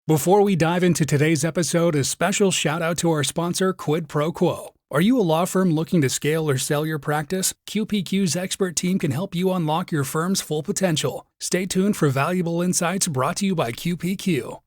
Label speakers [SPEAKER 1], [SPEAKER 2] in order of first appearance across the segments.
[SPEAKER 1] Before we dive into today's episode, a special shout out to our sponsor, Quid Pro Quo. Are you a law firm looking to scale or sell your practice? QPQ's expert team can help you unlock your firm's full potential. Stay tuned for valuable insights brought to you by QPQ.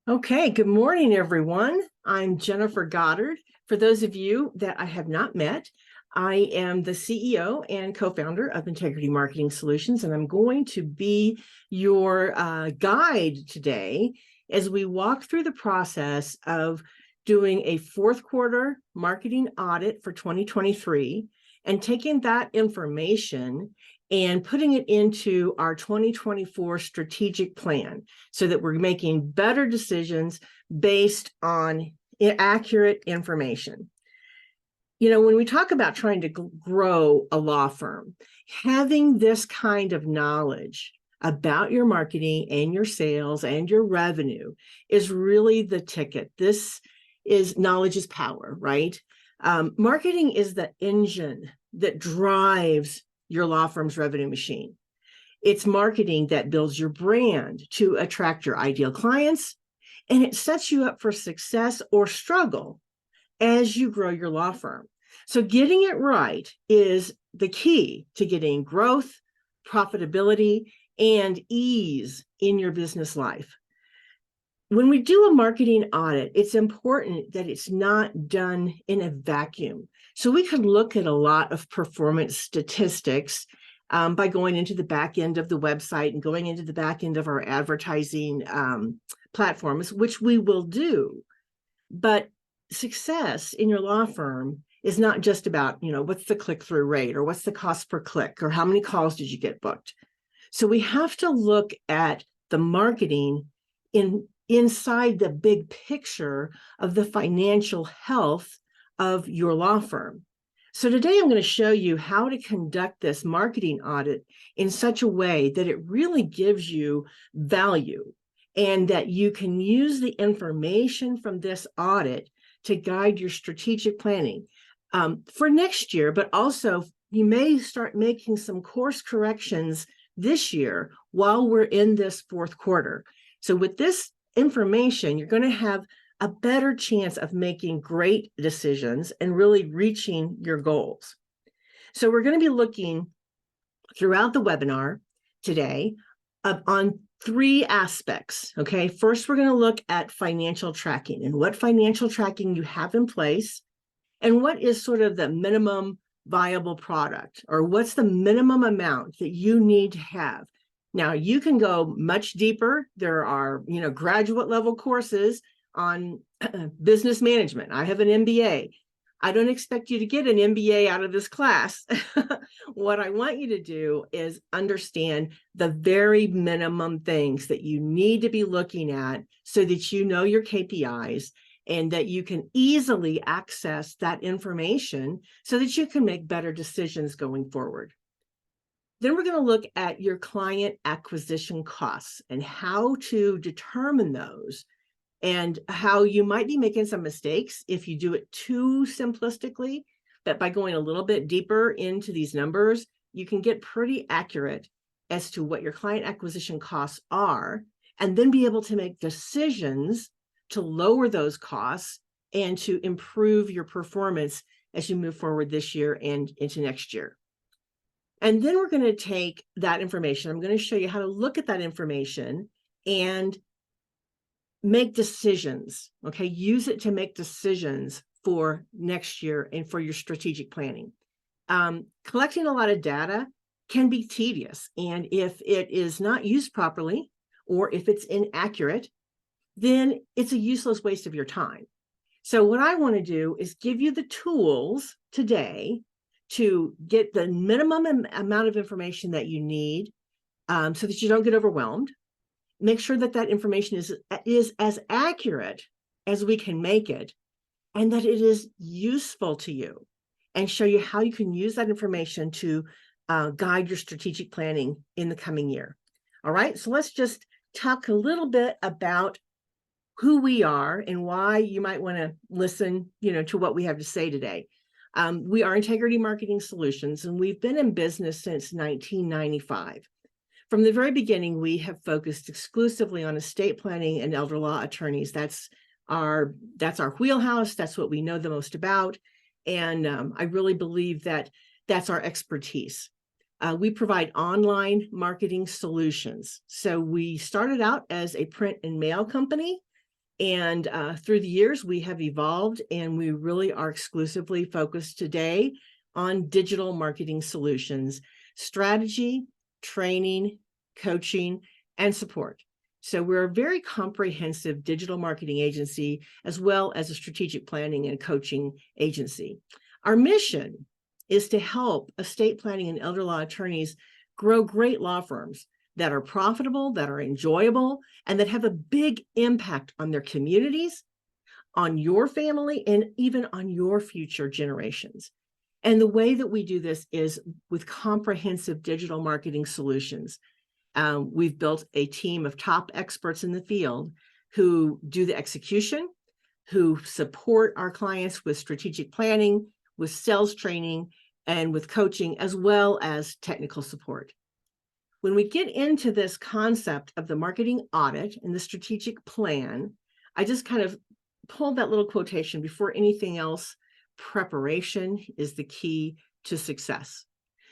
[SPEAKER 2] Okay, good morning, everyone. I'm Jennifer Goddard. For those of you that I have not met, I am the CEO and co-founder of Integrity Marketing Solutions, and I'm going to be your guide today as we walk through the process of doing a fourth quarter marketing audit for 2023 and taking that information and putting it into our 2024 strategic plan so that we're making better decisions based on accurate information. You know, when we talk about trying to grow a law firm, having this kind of knowledge about your marketing and your sales and your revenue is really the ticket. This is knowledge is power, right? Marketing is the engine that drives your law firm's revenue machine. It's marketing that builds your brand to attract your ideal clients, and it sets you up for success or struggle as you grow your law firm. So getting it right is the key to getting growth, profitability, and ease in your business life. When we do a marketing audit, it's important that it's not done in a vacuum. So we could look at a lot of performance statistics by going into the back end of the website and going into the back end of our advertising platforms, which we will do. But success in your law firm is not just about, you know, what's the click-through rate or what's the cost per click or how many calls did you get booked. So we have to look at the marketing inside the big picture of the financial health of your law firm. So today I'm going to show you how to conduct this marketing audit in such a way that it really gives you value and that you can use the information from this audit to guide your strategic planning for next year, but also you may start making some course corrections this year while we're in this fourth quarter. So with this information, you're going to have a better chance of making great decisions and really reaching your goals. So we're going to be looking throughout the webinar today on three aspects. Okay, first, we're going to look at financial tracking and what financial tracking you have in place and what is sort of the minimum viable product or what's the minimum amount that you need to have. Now, you can go much deeper. There are, you know, graduate level courses on business management. I have an MBA. I don't expect you to get an MBA out of this class. What I want you to do is understand the very minimum things that you need to be looking at so that you know your KPIs and that you can easily access that information so that you can make better decisions going forward. Then we're going to look at your client acquisition costs and how to determine those and how you might be making some mistakes if you do it too simplistically, but by going a little bit deeper into these numbers, you can get pretty accurate as to what your client acquisition costs are, and then be able to make decisions to lower those costs and to improve your performance as you move forward this year and into next year. And then we're going to take that information. I'm going to show you how to look at that information and make decisions, okay? Use it to make decisions for next year and for your strategic planning. Collecting a lot of data can be tedious, and if it is not used properly or if it's inaccurate, then it's a useless waste of your time. So what I want to do is give you the tools today to get the minimum amount of information that you need so that you don't get overwhelmed. Make sure that that information is as accurate as we can make it and that it is useful to you, and show you how you can use that information to guide your strategic planning in the coming year. All right, so let's just talk a little bit about who we are and why you might want to listen, you know, to what we have to say today. We are Integrity Marketing Solutions, and we've been in business since 1995. From the very beginning, we have focused exclusively on estate planning and elder law attorneys. That's our wheelhouse. That's what we know the most about. And I really believe that that's our expertise. We provide online marketing solutions. So we started out as a print and mail company. And through the years, we have evolved, and we really are exclusively focused today on digital marketing solutions, strategy, training, coaching, and support. So we're a very comprehensive digital marketing agency, as well as a strategic planning and coaching agency. Our mission is to help estate planning and elder law attorneys grow great law firms that are profitable, that are enjoyable, and that have a big impact on their communities, on your family, and even on your future generations. And the way that we do this is with comprehensive digital marketing solutions. We've built a team of top experts in the field who do the execution, who support our clients with strategic planning, with sales training, and with coaching, as well as technical support. When we get into this concept of the marketing audit and the strategic plan, I just kind of pulled that little quotation before anything else. Preparation is the key to success.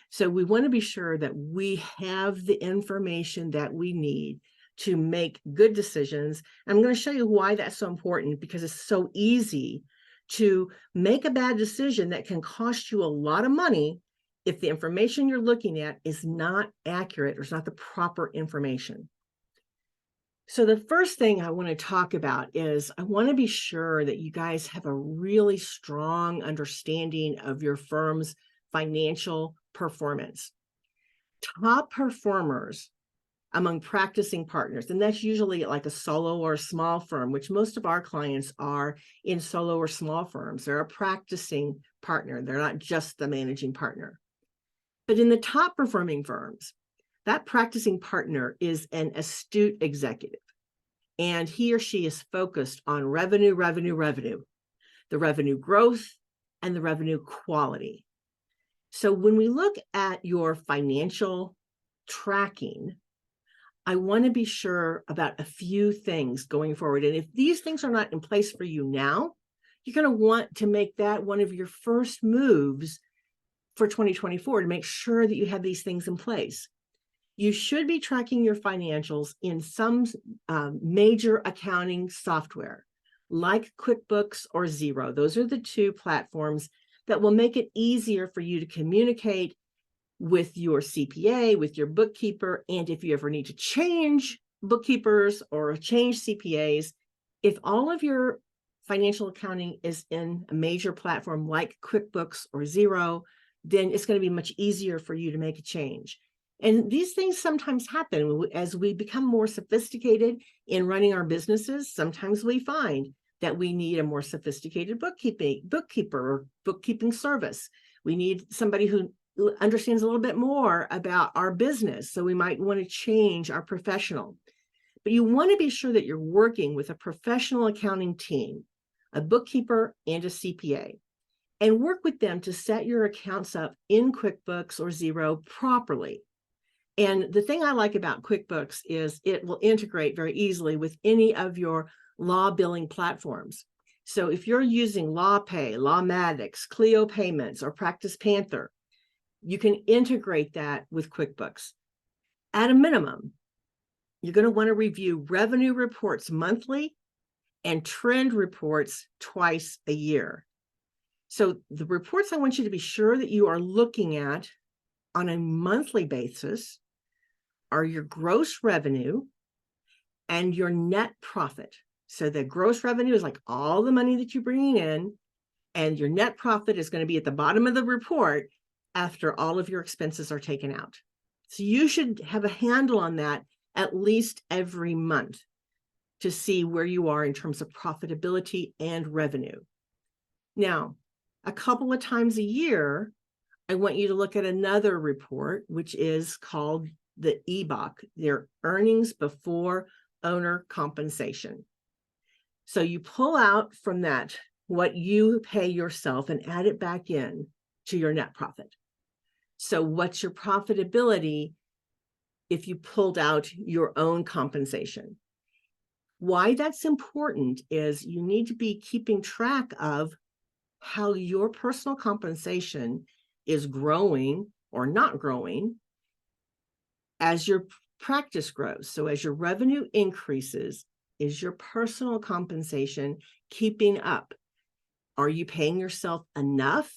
[SPEAKER 2] So we want to be sure that we have the information that we need to make good decisions. I'm going to show you why that's so important, because it's so easy to make a bad decision that can cost you a lot of money if the information you're looking at is not accurate or is not the proper information. So the first thing I want to talk about is I want to be sure that you guys have a really strong understanding of your firm's financial performance. Top performers among practicing partners, and that's usually like a solo or a small firm, which most of our clients are in solo or small firms. They're a practicing partner. They're not just the managing partner. But in the top performing firms, that practicing partner is an astute executive, and he or she is focused on revenue, the revenue growth, and the revenue quality. So when we look at your financial tracking, I want to be sure about a few things going forward. And if these things are not in place for you now, you're going to want to make that one of your first moves for 2024 to make sure that you have these things in place. You should be tracking your financials in some major accounting software like QuickBooks or Xero. Those are the two platforms that will make it easier for you to communicate with your CPA, with your bookkeeper, and if you ever need to change bookkeepers or change CPAs, if all of your financial accounting is in a major platform like QuickBooks or Xero, then it's going to be much easier for you to make a change. And these things sometimes happen as we become more sophisticated in running our businesses. Sometimes we find that we need a more sophisticated bookkeeper or bookkeeping service. We need somebody who understands a little bit more about our business. So we might want to change our professional. But you want to be sure that you're working with a professional accounting team, a bookkeeper, and a CPA, and work with them to set your accounts up in QuickBooks or Xero properly. And the thing I like about QuickBooks is it will integrate very easily with any of your law billing platforms. So if you're using LawPay, Lawmatics, Clio Payments, or Practice Panther, you can integrate that with QuickBooks. At a minimum, you're going to want to review revenue reports monthly and trend reports twice a year. So the reports I want you to be sure that you are looking at on a monthly basis are your gross revenue and your net profit. So the gross revenue is like all the money that you're bringing in, and your net profit is going to be at the bottom of the report after all of your expenses are taken out. So you should have a handle on that at least every month to see where you are in terms of profitability and revenue. Now, a couple of times a year, I want you to look at another report, which is called the EBOC, their earnings before owner compensation. So you pull out from that what you pay yourself and add it back in to your net profit. So what's your profitability if you pulled out your own compensation. Why that's important is you need to be keeping track of how your personal compensation is growing or not growing as your practice grows. So as your revenue increases, is your personal compensation keeping up? Are you paying yourself enough?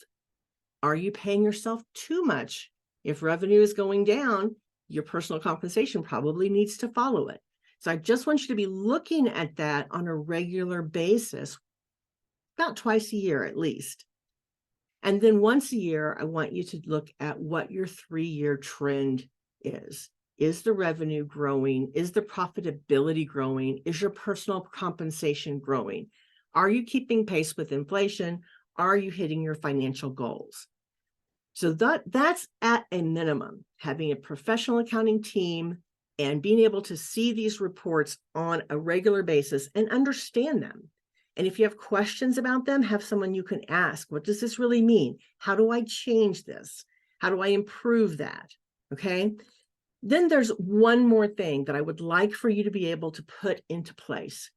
[SPEAKER 2] Are you paying yourself too much? If revenue is going down, your personal compensation probably needs to follow it. So I just want you to be looking at that on a regular basis, about twice a year at least. And then once a year, I want you to look at what your 3-year trend is. Is the revenue growing? Is the profitability growing? Is your personal compensation growing? Are you keeping pace with inflation? Are you hitting your financial goals? So that's at a minimum, having a professional accounting team and being able to see these reports on a regular basis and understand them. And if you have questions about them, have someone you can ask. What does this really mean? How do I change this? How do I improve that? Okay. Then there's one more thing that I would like for you to be able to put into place.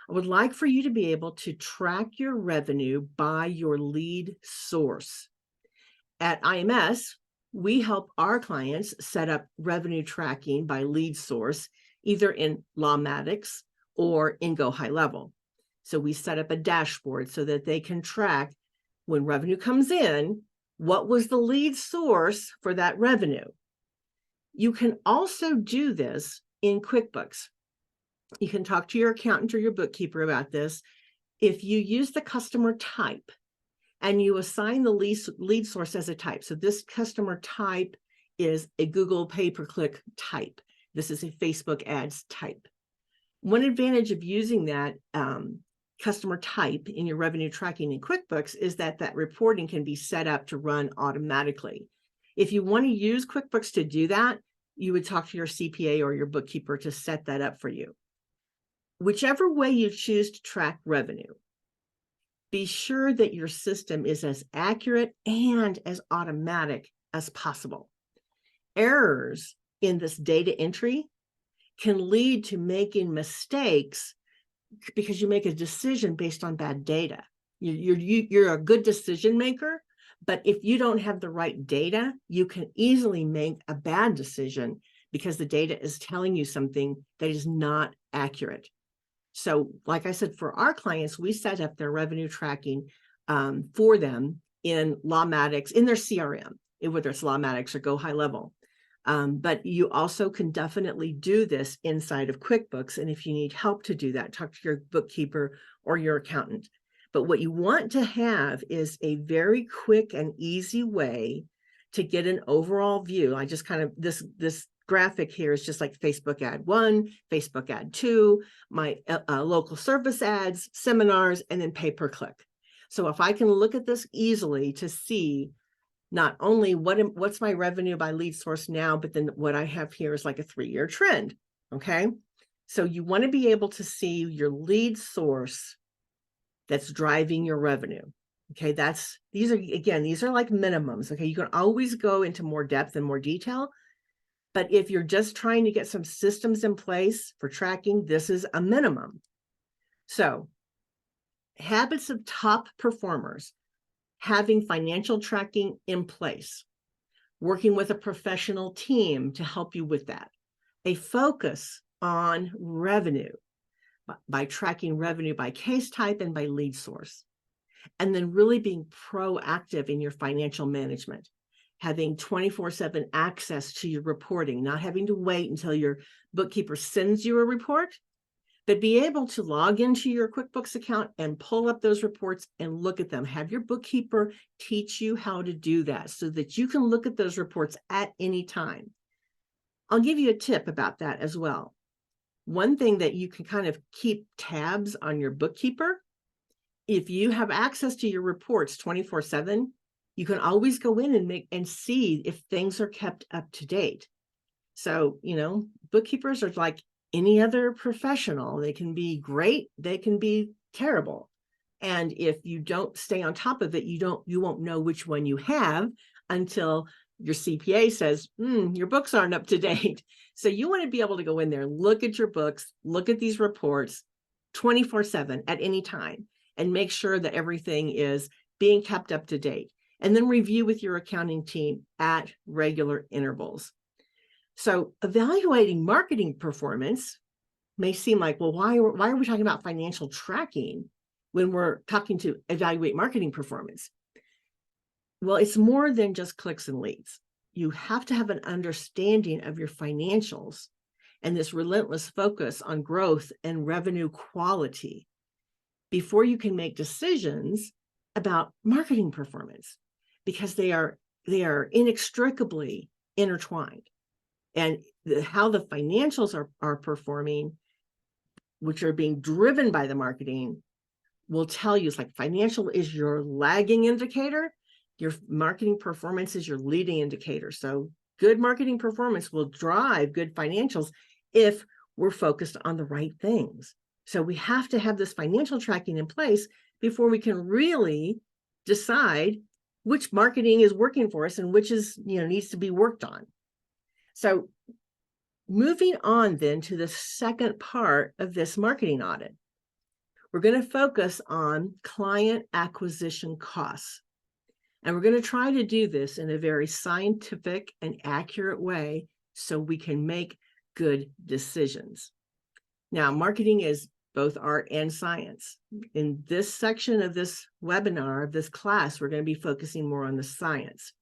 [SPEAKER 2] I would like for you to be able to track your revenue by your lead source. At IMS, we help our clients set up revenue tracking by lead source, either in Lawmatics or in Go High Level. So we set up a dashboard so that they can track when revenue comes in, what was the lead source for that revenue. You can also do this in QuickBooks. You can talk to your accountant or your bookkeeper about this. If you use the customer type and you assign the lead source as a type. So this customer type is a Google pay-per-click type. This is a Facebook ads type. One advantage of using that customer type in your revenue tracking in QuickBooks is that reporting can be set up to run automatically. If you want to use QuickBooks to do that, you would talk to your CPA or your bookkeeper to set that up for you. Whichever way you choose to track revenue, be sure that your system is as accurate and as automatic as possible. Errors in this data entry can lead to making mistakes because you make a decision based on bad data. You're a good decision maker, but if you don't have the right data, you can easily make a bad decision because the data is telling you something that is not accurate. So like I said, for our clients, we set up their revenue tracking for them in Lawmatics, in their CRM, whether it's Lawmatics or Go High Level. But you also can definitely do this inside of QuickBooks. And if you need help to do that, talk to your bookkeeper or your accountant. But what you want to have is a very quick and easy way to get an overall view. I just kind of, this graphic here is just like Facebook ad 1, Facebook ad 2, my local service ads, seminars, and then pay-per-click. So if I can look at this easily to see not only what's my revenue by lead source now, but then what I have here is like a 3-year trend, okay? So you want to be able to see your lead source that's driving your revenue, okay? These are like minimums, okay? You can always go into more depth and more detail, but if you're just trying to get some systems in place for tracking, this is a minimum. So habits of top performers: having financial tracking in place, working with a professional team to help you with that, a focus on revenue by tracking revenue by case type and by lead source, and then really being proactive in your financial management, having 24/7 access to your reporting, not having to wait until your bookkeeper sends you a report, but be able to log into your QuickBooks account and pull up those reports and look at them. Have your bookkeeper teach you how to do that so that you can look at those reports at any time. I'll give you a tip about that as well. One thing that you can kind of keep tabs on your bookkeeper, if you have access to your reports 24/7, you can always go in and see if things are kept up to date. So, bookkeepers are like any other professional. They can be great, they can be terrible. And if you don't stay on top of it, you won't know which one you have until your CPA says, your books aren't up to date. So you want to be able to go in there, look at your books, look at these reports 24/7 at any time, and make sure that everything is being kept up to date. And then review with your accounting team at regular intervals. So evaluating marketing performance may seem like, well, why are we talking about financial tracking when we're talking to evaluate marketing performance? Well, it's more than just clicks and leads. You have to have an understanding of your financials and this relentless focus on growth and revenue quality before you can make decisions about marketing performance, because they are inextricably intertwined. And how the financials are performing, which are being driven by the marketing, will tell you. It's like financial is your lagging indicator, your marketing performance is your leading indicator. So good marketing performance will drive good financials if we're focused on the right things. So we have to have this financial tracking in place before we can really decide which marketing is working for us and which is, needs to be worked on. So moving on then to the second part of this marketing audit, we're going to focus on client acquisition costs. And we're going to try to do this in a very scientific and accurate way so we can make good decisions. Now, marketing is both art and science. In this section of this webinar, of this class, we're going to be focusing more on the science.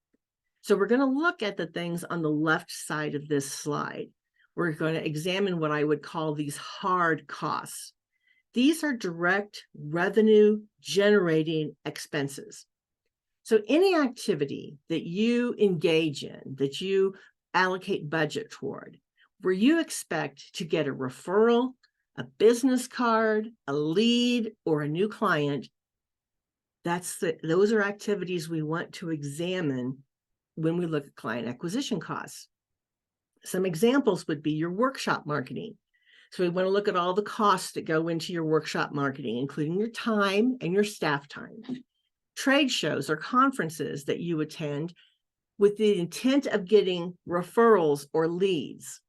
[SPEAKER 2] So we're going to look at the things on the left side of this slide. We're going to examine what I would call these hard costs. These are direct revenue generating expenses. So any activity that you engage in, that you allocate budget toward, where you expect to get a referral, a business card, a lead, or a new client, those are activities we want to examine when we look at client acquisition costs. Some examples would be your workshop marketing. So we want to look at all the costs that go into your workshop marketing, including your time and your staff time. Trade shows or conferences that you attend with the intent of getting referrals or leads.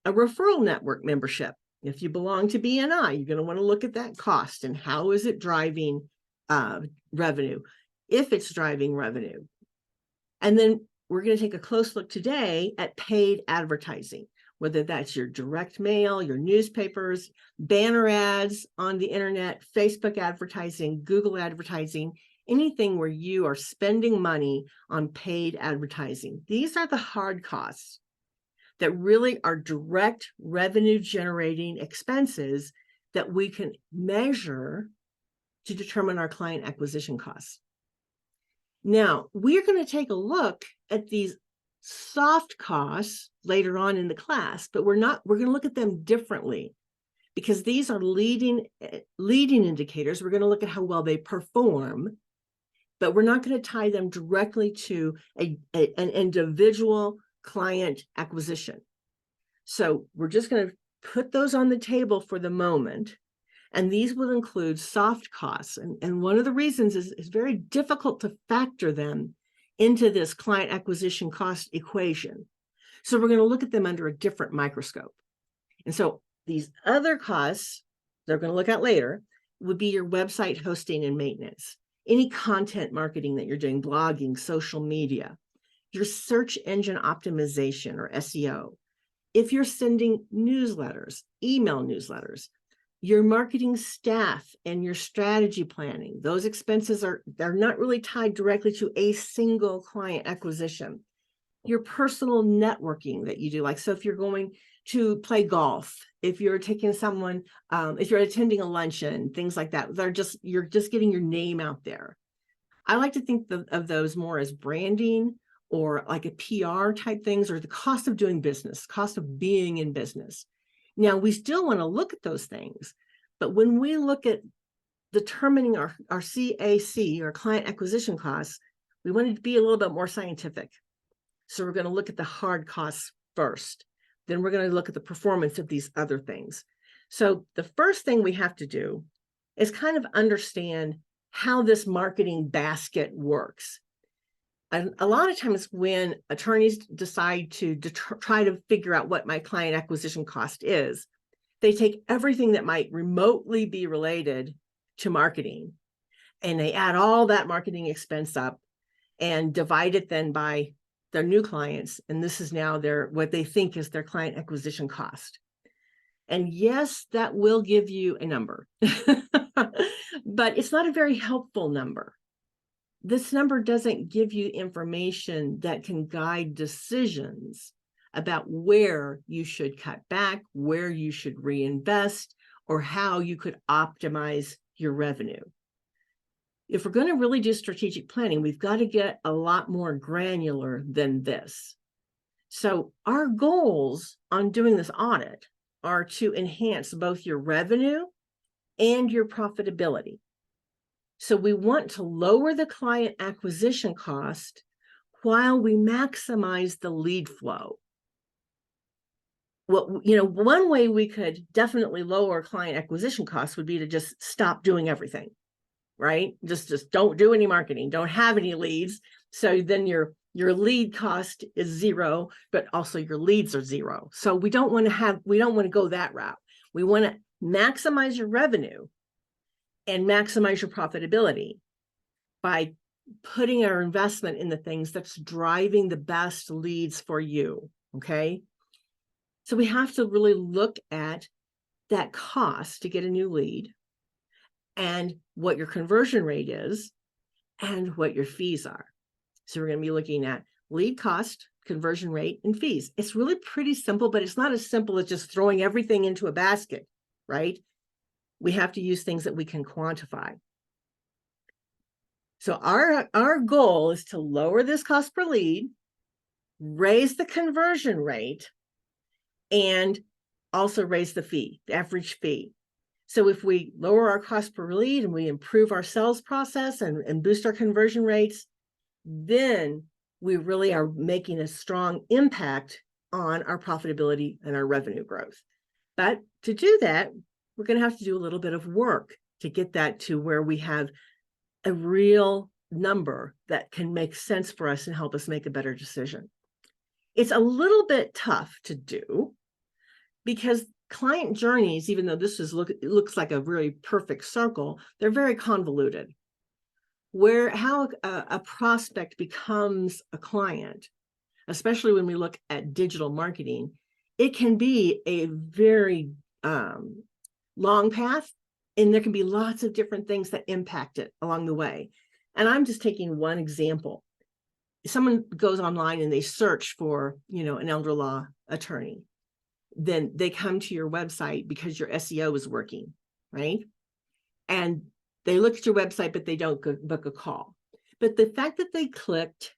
[SPEAKER 2] A referral network membership. If you belong to BNI, you're going to want to look at that cost and how is it driving revenue, if it's driving revenue. And then we're going to take a close look today at paid advertising, whether that's your direct mail, your newspapers, banner ads on the internet, Facebook advertising, Google advertising, anything where you are spending money on paid advertising. These are the hard costs that really are direct revenue generating expenses that we can measure to determine our client acquisition costs. Now, we're going to take a look at these soft costs later on in the class, but we're going to look at them differently because these are leading indicators. We're going to look at how well they perform, but we're not going to tie them directly to an individual client acquisition. So we're just going to put those on the table for the moment. And these will include soft costs. And one of the reasons is it's very difficult to factor them into this client acquisition cost equation. So we're going to look at them under a different microscope. And so these other costs they're going to look at later would be your website hosting and maintenance, any content marketing that you're doing, blogging, social media, your search engine optimization or SEO. If you're sending newsletters, email newsletters, your marketing staff and your strategy planning, those expenses they're not really tied directly to a single client acquisition. Your personal networking that you do, like, so if you're going to play golf, if you're taking someone, if you're attending a luncheon, things like that, you're just getting your name out there. I like to think of those more as branding or like a PR type things, or the cost of doing business, cost of being in business. Now, we still want to look at those things, but when we look at determining our CAC, our client acquisition costs, we want it to be a little bit more scientific. So we're going to look at the hard costs first. Then we're going to look at the performance of these other things. So the first thing we have to do is kind of understand how this marketing basket works. a lot of times when attorneys decide to try to figure out what my client acquisition cost is, they take everything that might remotely be related to marketing and they add all that marketing expense up and divide it then by their new clients. And this is now what they think is their client acquisition cost. And yes, that will give you a number, but it's not a very helpful number. This number doesn't give you information that can guide decisions about where you should cut back, where you should reinvest, or how you could optimize your revenue. If we're going to really do strategic planning, we've got to get a lot more granular than this. So our goals on doing this audit are to enhance both your revenue and your profitability. So we want to lower the client acquisition cost while we maximize the lead flow. Well, one way we could definitely lower client acquisition costs would be to just stop doing everything, right? Just don't do any marketing, don't have any leads. So then your lead cost is zero, but also your leads are zero. So we don't want to go that route. We want to maximize your revenue and maximize your profitability by putting our investment in the things that's driving the best leads for you, okay? So we have to really look at that cost to get a new lead and what your conversion rate is and what your fees are. So we're going to be looking at lead cost, conversion rate, and fees. It's really pretty simple, but it's not as simple as just throwing everything into a basket, right? We have to use things that we can quantify. So our goal is to lower this cost per lead, raise the conversion rate, and also raise the fee, the average fee. So if we lower our cost per lead and we improve our sales process and boost our conversion rates, then we really are making a strong impact on our profitability and our revenue growth. But to do that, we're going to have to do a little bit of work to get that to where we have a real number that can make sense for us and help us make a better decision. It's a little bit tough to do because client journeys, even though this looks like a really perfect circle, they're very convoluted. How a prospect becomes a client, especially when we look at digital marketing, it can be a very long path, and there can be lots of different things that impact it along the way. And I'm just taking one example. Someone goes online and they search for, an elder law attorney. Then they come to your website because your SEO is working, right? And they look at your website, but they don't book a call. But the fact that they clicked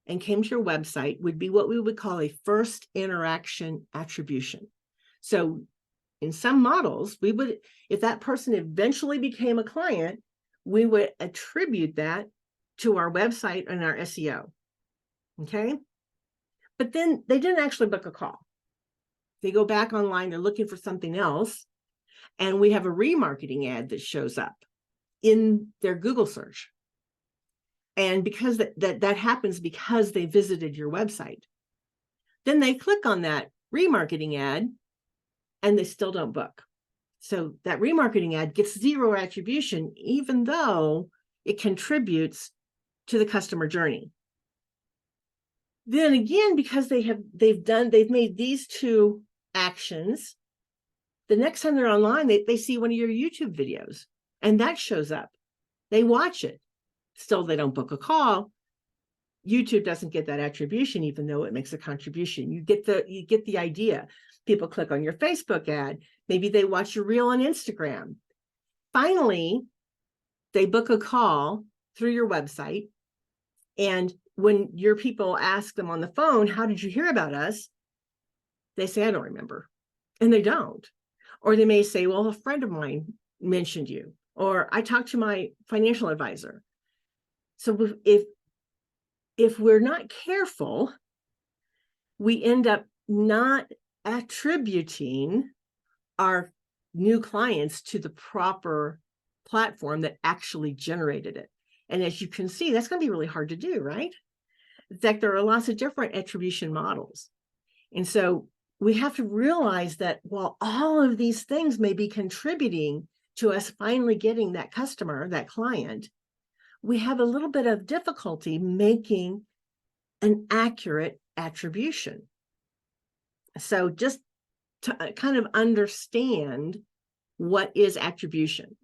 [SPEAKER 2] and came to your website would be what we would call a first interaction attribution. So in some models, we would, if that person eventually became a client, we would attribute that to our website and our SEO. Okay. But then they didn't actually book a call. They go back online, they're looking for something else, and we have a remarketing ad that shows up in their Google search. And because that happens because they visited your website, then they click on that remarketing ad and they still don't book. So that remarketing ad gets zero attribution, even though it contributes to the customer journey. Then again, because they've made these two actions, the next time they're online, they see one of your YouTube videos and that shows up. They watch it. Still, they don't book a call. YouTube doesn't get that attribution, even though it makes a contribution. You get the idea. People click on your Facebook ad. Maybe they watch your reel on Instagram. Finally, they book a call through your website. And when your people ask them on the phone, how did you hear about us? They say, I don't remember. And they don't. Or they may say, well, a friend of mine mentioned you, or I talked to my financial advisor. So if we're not careful, we end up not attributing our new clients to the proper platform that actually generated it. And as you can see, that's going to be really hard to do, right? In fact, there are lots of different attribution models. And so we have to realize that while all of these things may be contributing to us finally getting that customer, that client, we have a little bit of difficulty making an accurate attribution. So just to kind of understand what is attribution.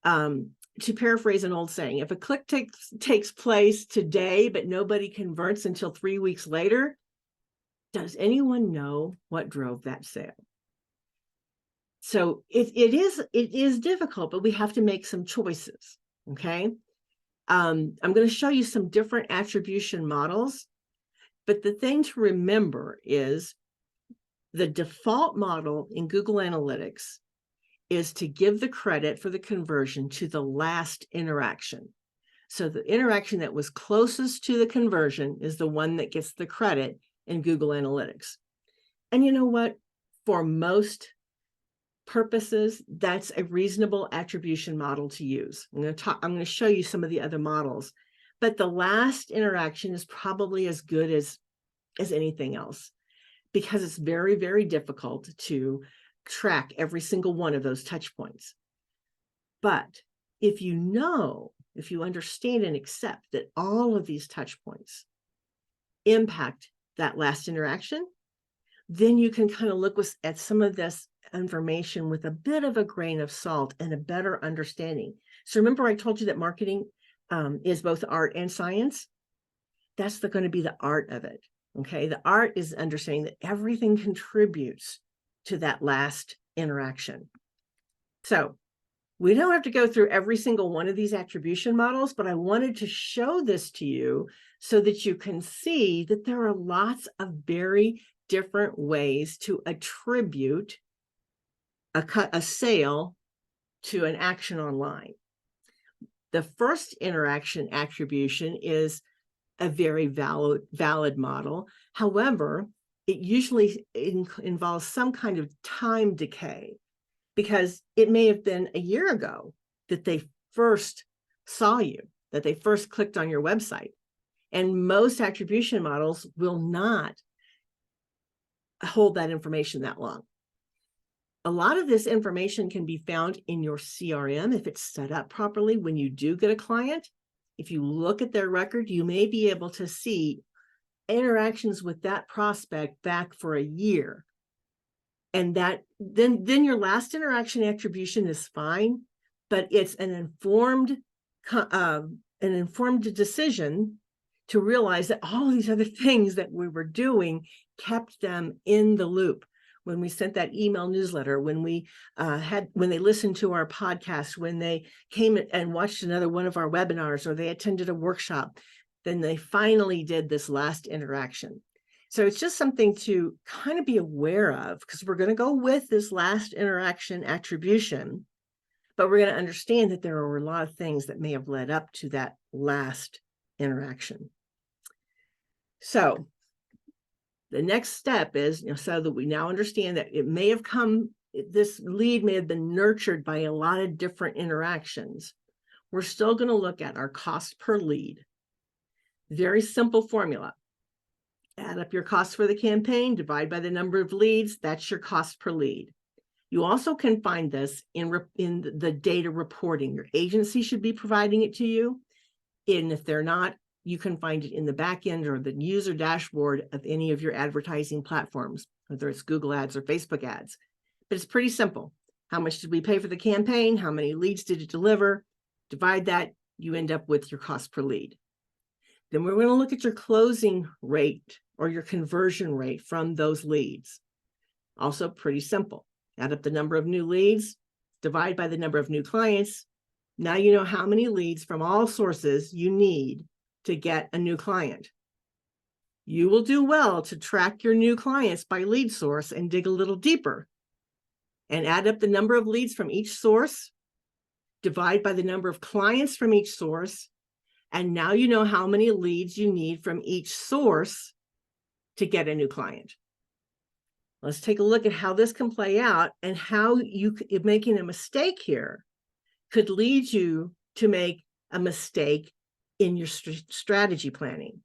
[SPEAKER 2] To paraphrase an old saying, if a click takes place today, but nobody converts until 3 weeks later, does anyone know what drove that sale? So it is difficult, but we have to make some choices. Okay. I'm going to show you some different attribution models, but the thing to remember is the default model in Google Analytics is to give the credit for the conversion to the last interaction. So the interaction that was closest to the conversion is the one that gets the credit in Google Analytics. And you know what? For most purposes, that's a reasonable attribution model to use. I'm going to show you some of the other models, but the last interaction is probably as good as anything else, because it's very, very difficult to track every single one of those touch points. But if you understand and accept that all of these touch points impact that last interaction, then you can kind of look at some of this information with a bit of a grain of salt and a better understanding. So remember, I told you that marketing is both art and science. That's going to be the art of it. Okay. The art is understanding that everything contributes to that last interaction. So we don't have to go through every single one of these attribution models, but I wanted to show this to you so that you can see that there are lots of very different ways to attribute a sale to an action online. The first interaction attribution is a very valid model. However, it usually involves some kind of time decay, because it may have been a year ago that they first saw you, that they first clicked on your website. And most attribution models will not hold that information that long. A lot of this information can be found in your CRM if it's set up properly. When you do get a client, if you look at their record, you may be able to see interactions with that prospect back for a year. And that then your last interaction attribution is fine, but it's an informed decision to realize that all of these other things that we were doing kept them in the loop. When we sent that email newsletter, when they listened to our podcast, when they came and watched another one of our webinars, or they attended a workshop, then they finally did this last interaction. So it's just something to kind of be aware of, because we're going to go with this last interaction attribution, but we're going to understand that there are a lot of things that may have led up to that last interaction. So the next step is, so that we now understand that this lead may have been nurtured by a lot of different interactions. We're still going to look at our cost per lead. Very simple formula. Add up your cost for the campaign, divide by the number of leads. That's your cost per lead. You also can find this in the data reporting. Your agency should be providing it to you. And if they're not, you can find it in the back end or the user dashboard of any of your advertising platforms, whether it's Google ads or Facebook ads. But it's pretty simple. How much did we pay for the campaign? How many leads did it deliver? Divide that, you end up with your cost per lead. Then we're going to look at your closing rate or your conversion rate from those leads. Also pretty simple. Add up the number of new leads, divide by the number of new clients. Now you know how many leads from all sources you need to get a new client. You will do well to track your new clients by lead source and dig a little deeper and add up the number of leads from each source, divide by the number of clients from each source, and now you know how many leads you need from each source to get a new client. Let's take a look at how this can play out and how making a mistake here could lead you to make a mistake in your strategy planning.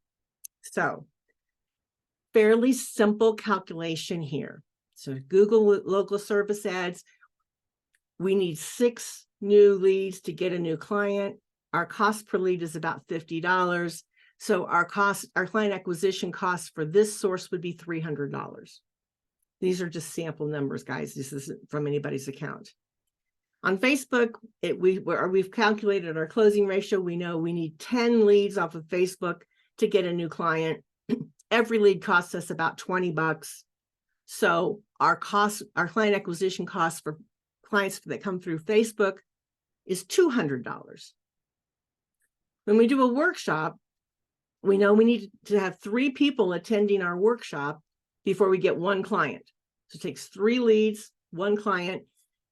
[SPEAKER 2] So fairly simple calculation here. So Google local service ads, we need 6 new leads to get a new client. Our cost per lead is about $50. So our client acquisition cost for this source would be $300. These are just sample numbers, guys. This isn't from anybody's account. On Facebook, we've calculated our closing ratio. We know we need 10 leads off of Facebook to get a new client. Every lead costs us about $20. So our client acquisition cost for clients that come through Facebook is $200. When we do a workshop, we know we need to have 3 people attending our workshop before we get 1 client. So it takes 3 leads, 1 client,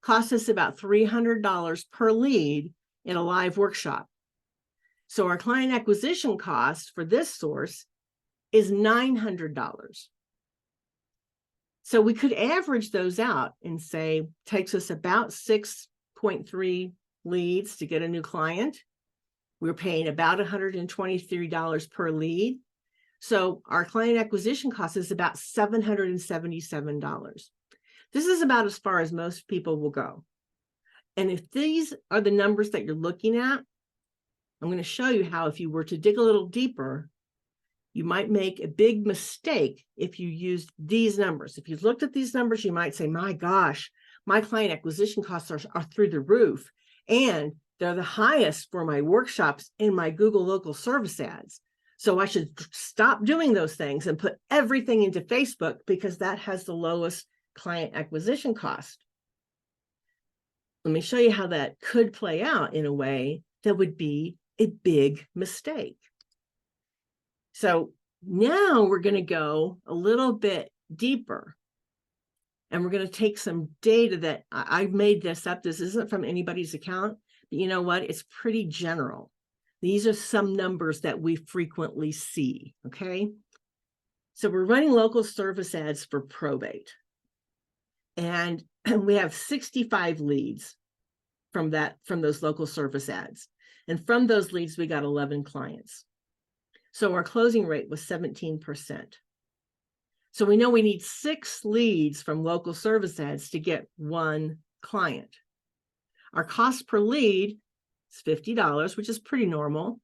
[SPEAKER 2] costs us about $300 per lead in a live workshop. So our client acquisition cost for this source is $900. So we could average those out and say, takes us about 6.3 leads to get a new client. We're paying about $123 per lead. So our client acquisition cost is about $777. This is about as far as most people will go. And if these are the numbers that you're looking at, I'm going to show you how, if you were to dig a little deeper, you might make a big mistake if you used these numbers. If you looked at these numbers, you might say, my gosh, my client acquisition costs are through the roof, and they're the highest for my workshops and my Google local service ads. So I should stop doing those things and put everything into Facebook because that has the lowest client acquisition cost. Let me show you how that could play out in a way that would be a big mistake. So now we're going to go a little bit deeper, and we're going to take some data that I made this up. This isn't from anybody's account, but you know what? It's pretty general. These are some numbers that we frequently see, okay? So we're running local service ads for probate, and we have 65 leads from those local service ads. And from those leads, we got 11 clients. So our closing rate was 17%. So we know we need 6 leads from local service ads to get 1 client. Our cost per lead is $50, which is pretty normal.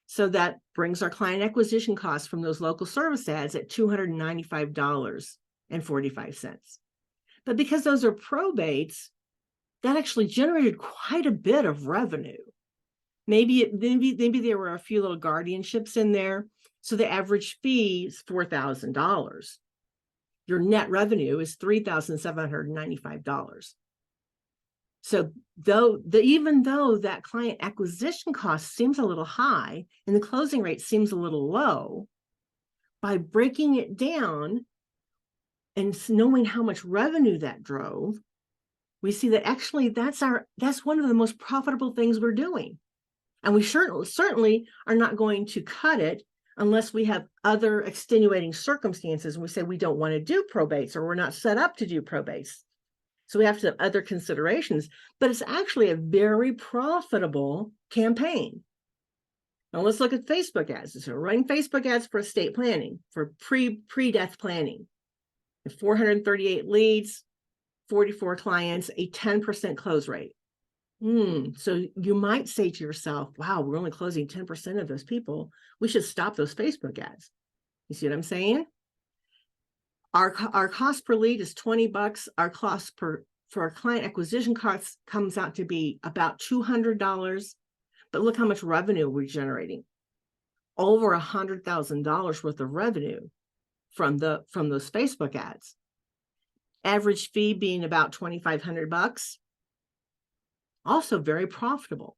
[SPEAKER 2] So that brings our client acquisition costs from those local service ads at $295.45. But because those are probates, that actually generated quite a bit of revenue. Maybe there were a few little guardianships in there. So the average fee is $4,000. Your net revenue is $3,795. So even though that client acquisition cost seems a little high and the closing rate seems a little low, by breaking it down and knowing how much revenue that drove, we see that actually that's one of the most profitable things we're doing. And we certainly are not going to cut it unless we have other extenuating circumstances. And we say we don't want to do probates, or we're not set up to do probates. So we have to have other considerations, but it's actually a very profitable campaign. Now let's look at Facebook ads. So we're running Facebook ads for estate planning, for pre-death planning. 438 leads, 44 clients, a 10% close rate. So you might say to yourself, wow, we're only closing 10% of those people. We should stop those Facebook ads. You see what I'm saying? Our cost per lead is $20. Our cost for our client acquisition costs comes out to be about $200. But look how much revenue we're generating. Over $100,000 worth of revenue from those Facebook ads. Average fee being about $2,500. Also very profitable.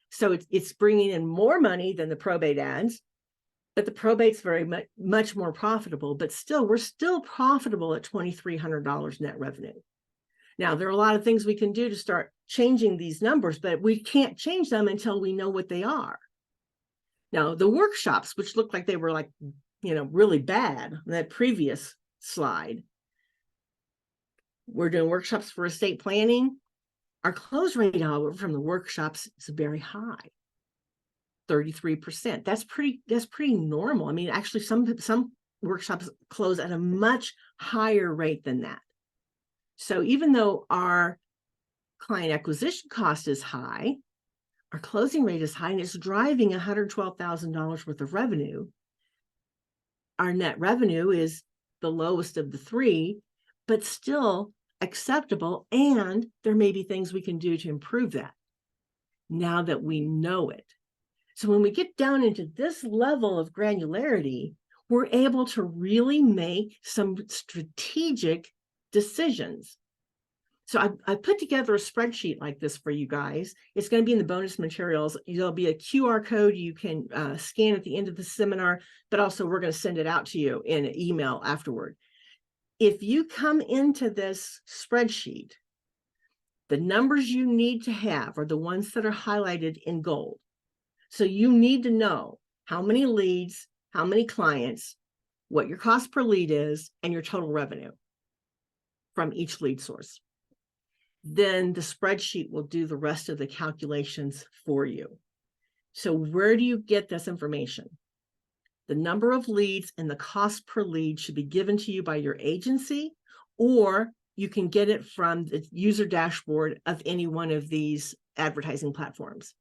[SPEAKER 2] So it's bringing in more money than the probate ads, but the probate's very much more profitable, but still, we're still profitable at $2,300 net revenue. Now, there are a lot of things we can do to start changing these numbers, but we can't change them until we know what they are. Now, the workshops, which looked like they were really bad on that previous slide. We're doing workshops for estate planning. Our close rate, however, from the workshops is very high. 33%. That's pretty normal. I mean, actually some workshops close at a much higher rate than that. So even though our client acquisition cost is high, our closing rate is high, and it's driving $112,000 worth of revenue. Our net revenue is the lowest of the three, but still acceptable. And there may be things we can do to improve that now that we know it. So when we get down into this level of granularity, we're able to really make some strategic decisions. So I put together a spreadsheet like this for you guys. It's going to be in the bonus materials. There'll be a QR code you can scan at the end of the seminar, but also we're going to send it out to you in an email afterward. If you come into this spreadsheet, the numbers you need to have are the ones that are highlighted in gold. So you need to know how many leads, how many clients, what your cost per lead is, and your total revenue from each lead source. Then the spreadsheet will do the rest of the calculations for you. So where do you get this information? The number of leads and the cost per lead should be given to you by your agency, or you can get it from the user dashboard of any one of these advertising platforms.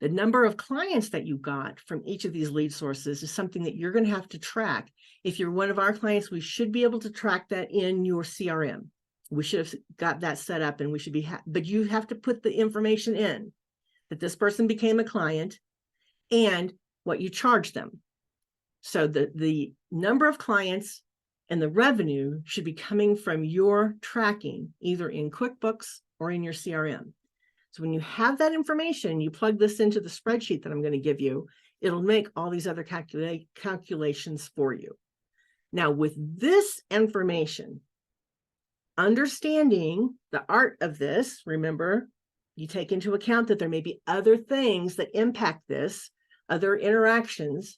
[SPEAKER 2] The number of clients that you got from each of these lead sources is something that you're going to have to track. If you're one of our clients, we should be able to track that in your CRM. We should have got that set up, and we should be, but you have to put the information in that this person became a client and what you charge them. So the number of clients and the revenue should be coming from your tracking, either in QuickBooks or in your CRM. So when you have that information, you plug this into the spreadsheet that I'm going to give you, it'll make all these other calculations for you. Now, with this information, understanding the art of this, remember, you take into account that there may be other things that impact this, other interactions,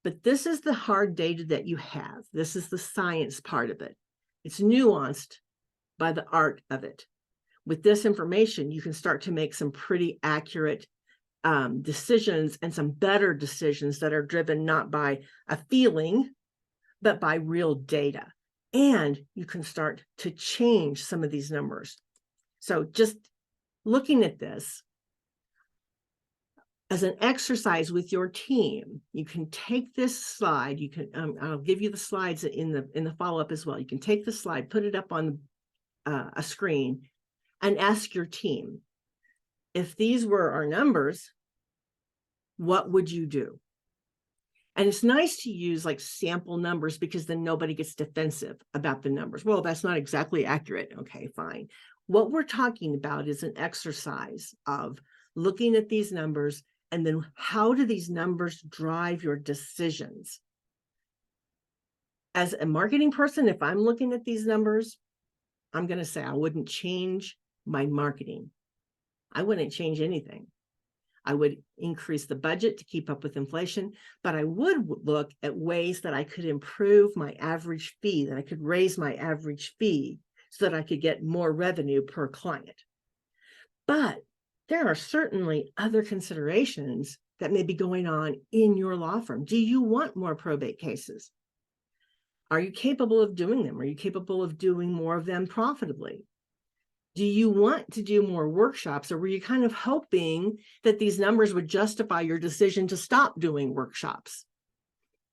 [SPEAKER 2] but this is the hard data that you have. This is the science part of it. It's nuanced by the art of it. With this information, you can start to make some pretty accurate decisions, and some better decisions that are driven not by a feeling, but by real data. And you can start to change some of these numbers. So just looking at this as an exercise with your team, you can take this slide. You can I'll give you the slides in the follow-up as well. You can take the slide, put it up on a screen, and ask your team, if these were our numbers, what would you do? And it's nice to use like sample numbers, because then nobody gets defensive about the numbers. Well, that's not exactly accurate. Okay, fine. What we're talking about is an exercise of looking at these numbers, and then how do these numbers drive your decisions? As a marketing person, if I'm looking at these numbers, I'm going to say I wouldn't change my marketing. I wouldn't change anything. I would increase the budget to keep up with inflation, but I would look at ways that I could improve my average fee, that I could raise my average fee so that I could get more revenue per client. But there are certainly other considerations that may be going on in your law firm. Do you want more probate cases? Are you capable of doing them? Are you capable of doing more of them profitably? Do you want to do more workshops, or were you kind of hoping that these numbers would justify your decision to stop doing workshops?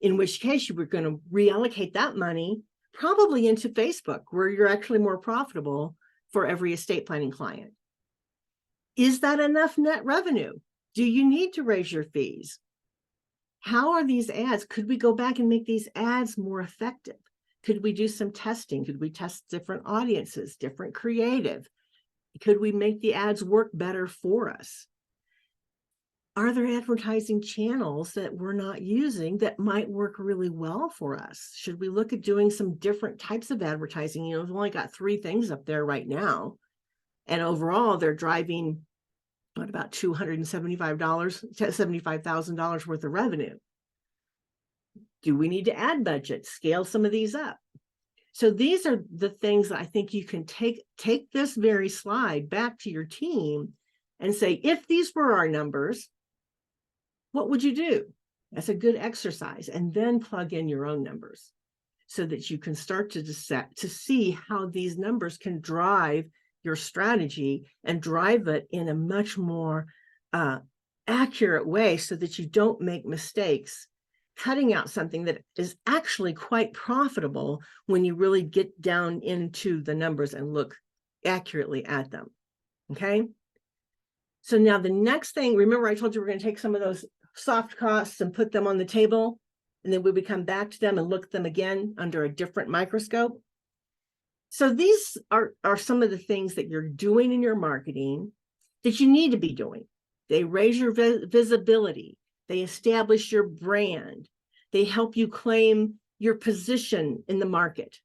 [SPEAKER 2] In which case you were going to reallocate that money probably into Facebook, where you're actually more profitable for every estate planning client. Is that enough net revenue? Do you need to raise your fees? How are these ads? Could we go back and make these ads more effective? Could we do some testing? Could we test different audiences, different creative? Could we make the ads work better for us? Are there advertising channels that we're not using that might work really well for us? Should we look at doing some different types of advertising? You know, we've only got 3 things up there right now. And overall, they're driving about $75,000 worth of revenue. Do we need to add budget, scale some of these up? So these are the things that I think you can take this very slide back to your team and say, if these were our numbers, what would you do? That's a good exercise. And then plug in your own numbers so that you can start to see how these numbers can drive your strategy and drive it in a much more accurate way so that you don't make mistakes cutting out something that is actually quite profitable when you really get down into the numbers and look accurately at them. Okay. So now the next thing, remember I told you we're going to take some of those soft costs and put them on the table, and then we would come back to them and look at them again under a different microscope. So these are some of the things that you're doing in your marketing that you need to be doing. They raise your visibility. They establish your brand. They help you claim your position in the market.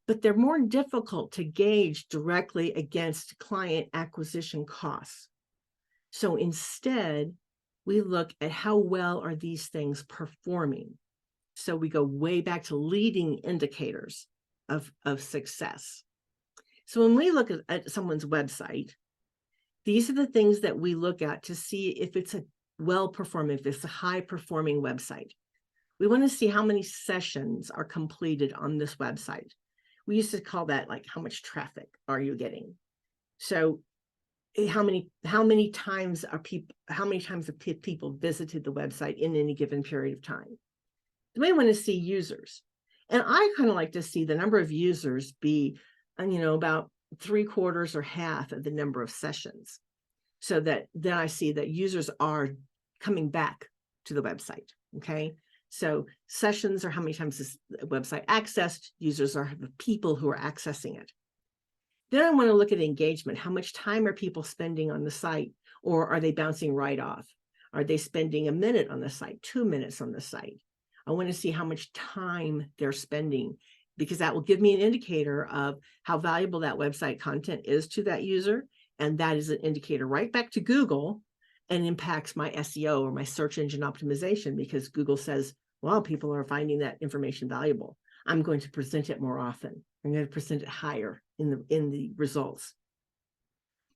[SPEAKER 2] But they're more difficult to gauge directly against client acquisition costs. So instead, we look at how well are these things performing. So we go way back to leading indicators of success. So when we look at someone's website, these are the things that we look at to see if it's a well-performing, if it's a high-performing website. We want to see how many sessions are completed on this website. We used to call that like how much traffic are you getting? So how many times have people visited the website in any given period of time? We want to see users. And I kind of like to see the number of users be, about 3/4 or half of the number of sessions. So that then I see that users are coming back to the website. Okay. So sessions are how many times this website accessed. Users are the people who are accessing it. Then I want to look at engagement. How much time are people spending on the site, or are they bouncing right off? Are they spending a minute on the site, 2 minutes on the site? I want to see how much time they're spending, because that will give me an indicator of how valuable that website content is to that user. And that is an indicator right back to Google and impacts my SEO or my search engine optimization, because Google says, well, people are finding that information valuable. I'm going to present it more often. I'm going to present it higher in the results.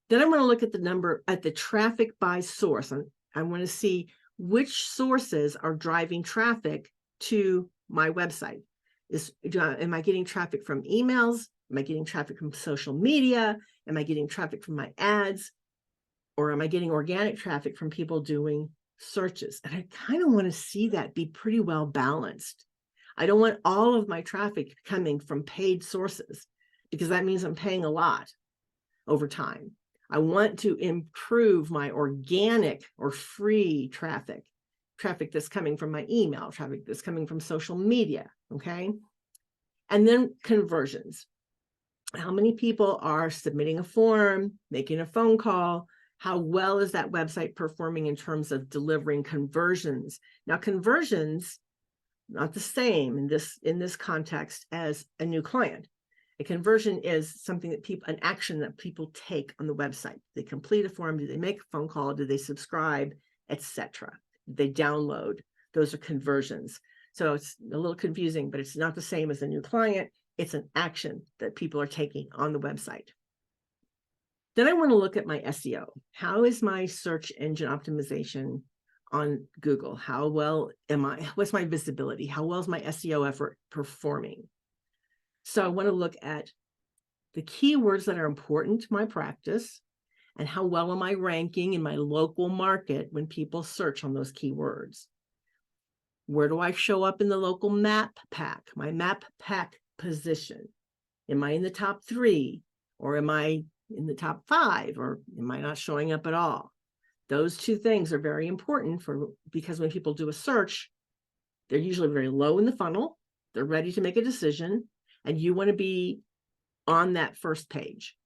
[SPEAKER 2] Then I'm going to look at the number at the traffic by source. I want to see which sources are driving traffic to my website. Am I getting traffic from emails? Am I getting traffic from social media? Am I getting traffic from my ads? Or am I getting organic traffic from people doing searches? And I kind of want to see that be pretty well balanced. I don't want all of my traffic coming from paid sources, because that means I'm paying a lot over time. I want to improve my organic or free traffic that's coming from my email, traffic that's coming from social media, okay? And then conversions. How many people are submitting a form, making a phone call? How well is that website performing in terms of delivering conversions? Now, conversions, not the same in this context as a new client. A conversion is something that an action that people take on the website. They complete a form, do they make a phone call, do they subscribe, etc. They download. Those are conversions. So it's a little confusing, but it's not the same as a new client. It's an action that people are taking on the website. Then I want to look at my SEO. How is my search engine optimization on Google? How well am I? What's my visibility? How well is my SEO effort performing? So I want to look at the keywords that are important to my practice and how well am I ranking in my local market when people search on those keywords. Where do I show up in the local map pack, my map pack position? Am I in the top 3, or am I in the top 5, or am I not showing up at all? Those two things are very important because when people do a search, they're usually very low in the funnel. They're ready to make a decision, and you want to be on that first page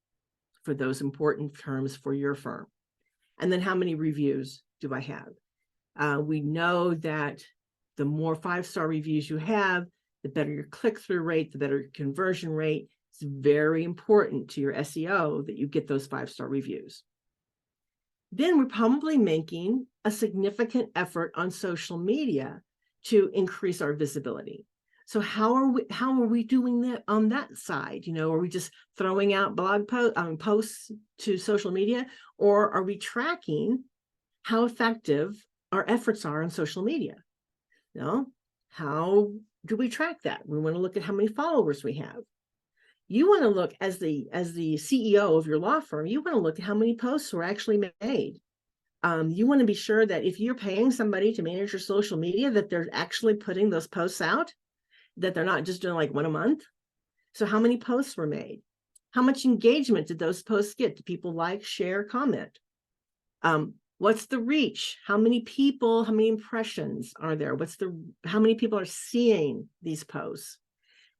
[SPEAKER 2] for those important terms for your firm. And then how many reviews do I have? We know that the more 5-star reviews you have, the better your click-through rate, the better your conversion rate. It's very important to your SEO that you get those 5-star reviews. Then we're probably making a significant effort on social media to increase our visibility. So how are we doing that on that side? Are we just throwing out blog posts to social media, or are we tracking how effective our efforts are on social media. You know, how do we track that? We want to look at how many followers we have. You want to look as the CEO of your law firm, you want to look at how many posts were actually made. You want to be sure that if you're paying somebody to manage your social media, that they're actually putting those posts out, that they're not just doing like one a month. So how many posts were made? How much engagement did those posts get? Do people like, share, comment? What's the reach? How many people, how many impressions are there? How many people are seeing these posts?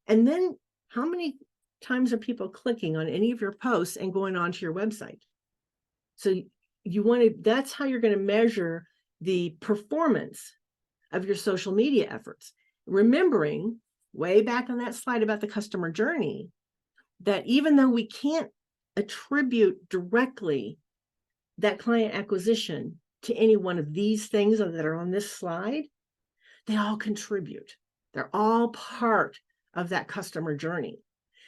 [SPEAKER 2] And then how many times are people clicking on any of your posts and going onto your website? So that's how you're going to measure the performance of your social media efforts. Remembering way back on that slide about the customer journey, that even though we can't attribute directly that client acquisition to any one of these things that are on this slide, they all contribute. They're all part of that customer journey.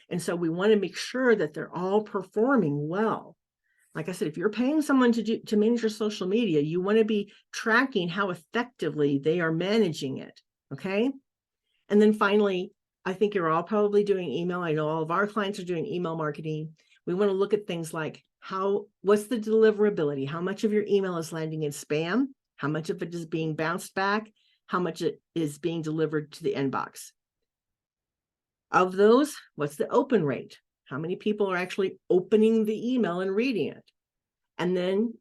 [SPEAKER 2] And so we want to make sure that they're all performing well. Like I said, if you're paying someone to manage your social media, you want to be tracking how effectively they are managing it. Okay. And then finally, I think you're all probably doing email. I know all of our clients are doing email marketing. We want to look at things like what's the deliverability? How much of your email is landing in spam? How much of it is being bounced back? How much it is being delivered to the inbox? Of those, what's the open rate? How many people are actually opening the email and reading it? And then,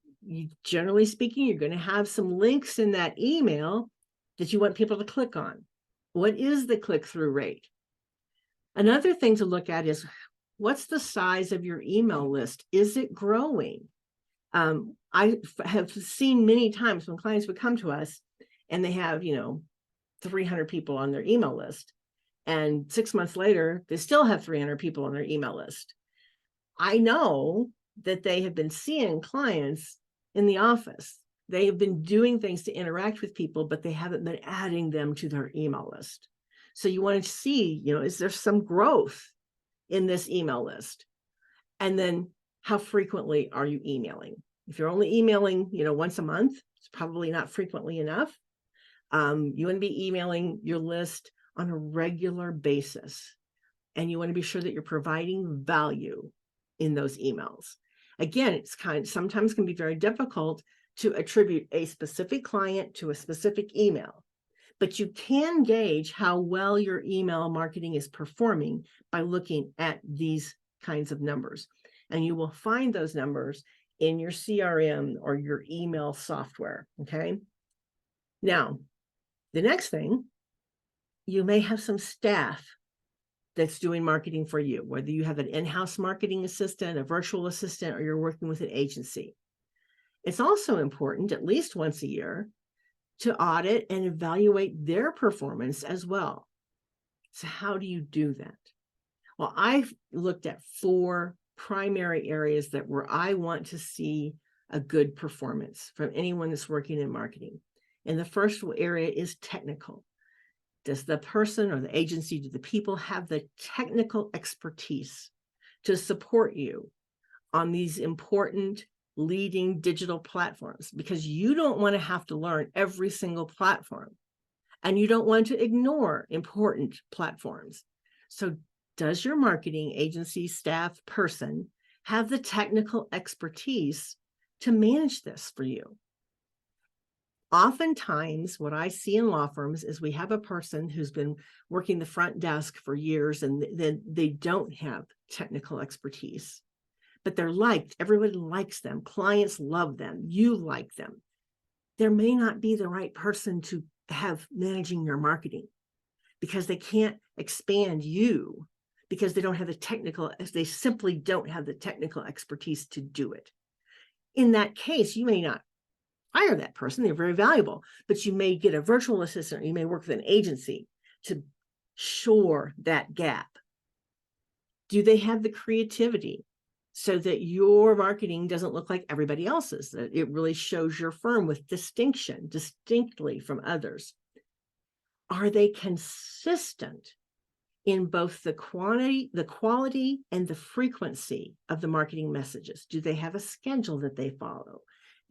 [SPEAKER 2] generally speaking, you're going to have some links in that email that you want people to click on. What is the click-through rate? Another thing to look at is, what's the size of your email list? Is it growing? I have seen many times when clients would come to us and they have, 300 people on their email list. And 6 months later, they still have 300 people on their email list. I know that they have been seeing clients in the office. They have been doing things to interact with people, but they haven't been adding them to their email list. So you want to see, is there some growth in this email list? And then how frequently are you emailing? If you're only emailing, once a month, it's probably not frequently enough. You want to be emailing your list on a regular basis. And you want to be sure that you're providing value in those emails. Again, it's sometimes can be very difficult to attribute a specific client to a specific email, but you can gauge how well your email marketing is performing by looking at these kinds of numbers. And you will find those numbers in your CRM or your email software. Okay. Now, the next thing, you may have some staff that's doing marketing for you, whether you have an in-house marketing assistant, a virtual assistant, or you're working with an agency. It's also important, at least once a year, to audit and evaluate their performance as well. So how do you do that? Well, I've looked at 4 primary areas where I want to see a good performance from anyone that's working in marketing. And the first area is technical. Does the person or the agency, do the people have the technical expertise to support you on these important leading digital platforms? Because you don't want to have to learn every single platform, and you don't want to ignore important platforms. So does your marketing agency staff person have the technical expertise to manage this for you? Oftentimes, what I see in law firms is we have a person who's been working the front desk for years, and then they don't have technical expertise, but they're liked. Everybody likes them. Clients love them. You like them. There may not be the right person to have managing your marketing, because they can't expand you, because they simply don't have the technical expertise to do it. In that case, you may not hire that person. They're very valuable, but you may get a virtual assistant, or you may work with an agency to shore that gap. Do they have the creativity so that your marketing doesn't look like everybody else's, that it really shows your firm with distinction, distinctly from others? Are they consistent in both the quality and the frequency of the marketing messages? Do they have a schedule that they follow?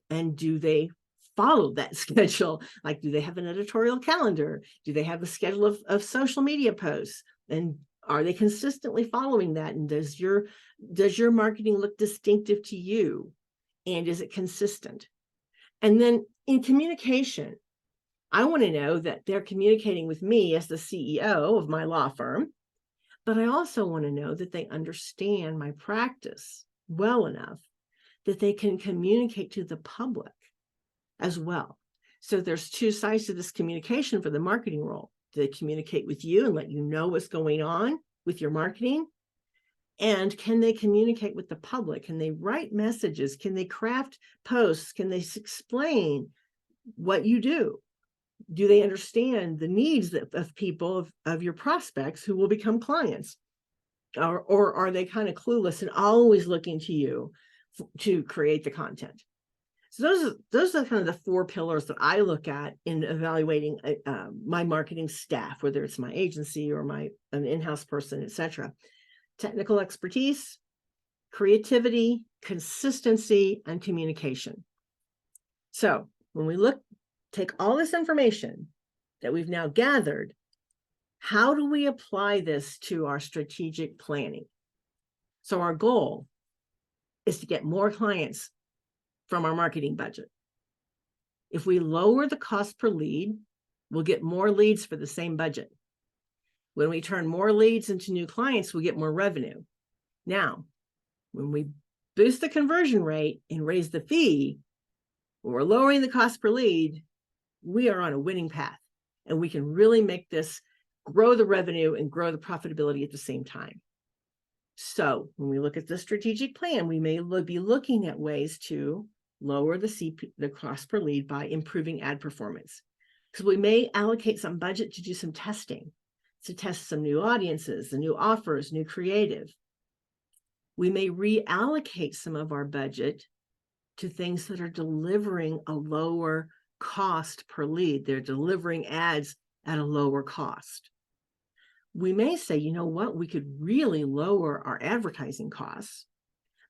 [SPEAKER 2] And do they follow that schedule? Like, do they have an editorial calendar? Do they have a schedule of social media posts? And are they consistently following that? And does your marketing look distinctive to you? And is it consistent? And then in communication, I want to know that they're communicating with me as the CEO of my law firm, but I also want to know that they understand my practice well enough that they can communicate to the public as well. So there's two sides to this communication for the marketing role. Do they communicate with you and let you know what's going on with your marketing? And can they communicate with the public? Can they write messages? Can they craft posts? Can they explain what you do? Do they understand the needs of people, of your prospects who will become clients? Or are they kind of clueless and always looking to you to create the content? So those are kind of the four pillars that I look at in evaluating my marketing staff, whether it's my agency or an in-house person, etc. Technical expertise, creativity, consistency, and communication. So when we take all this information that we've now gathered, how do we apply this to our strategic planning? So our goal is to get more clients from our marketing budget. If we lower the cost per lead, we'll get more leads for the same budget. When we turn more leads into new clients, we get more revenue. Now, when we boost the conversion rate and raise the fee, when we're lowering the cost per lead, we are on a winning path, and we can really make this grow the revenue and grow the profitability at the same time. So when we look at the strategic plan, we may be looking at ways to lower the cost per lead by improving ad performance. Because we may allocate some budget to do some testing, to test some new audiences, the new offers, new creative. We may reallocate some of our budget to things that are delivering a lower cost per lead. They're delivering ads at a lower cost. We may say, you know what, we could really lower our advertising costs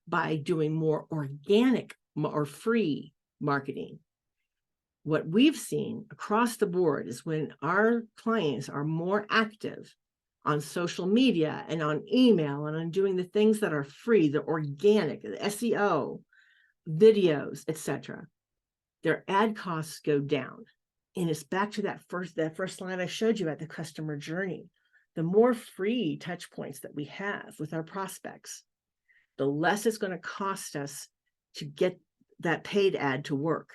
[SPEAKER 2] by doing more organic or free marketing. What we've seen across the board is when our clients are more active on social media and on email and on doing the things that are free, the organic, the SEO, videos, etc., their ad costs go down. And it's back to that first slide I showed you at the customer journey. The more free touch points that we have with our prospects, the less it's going to cost us to get that paid ad to work.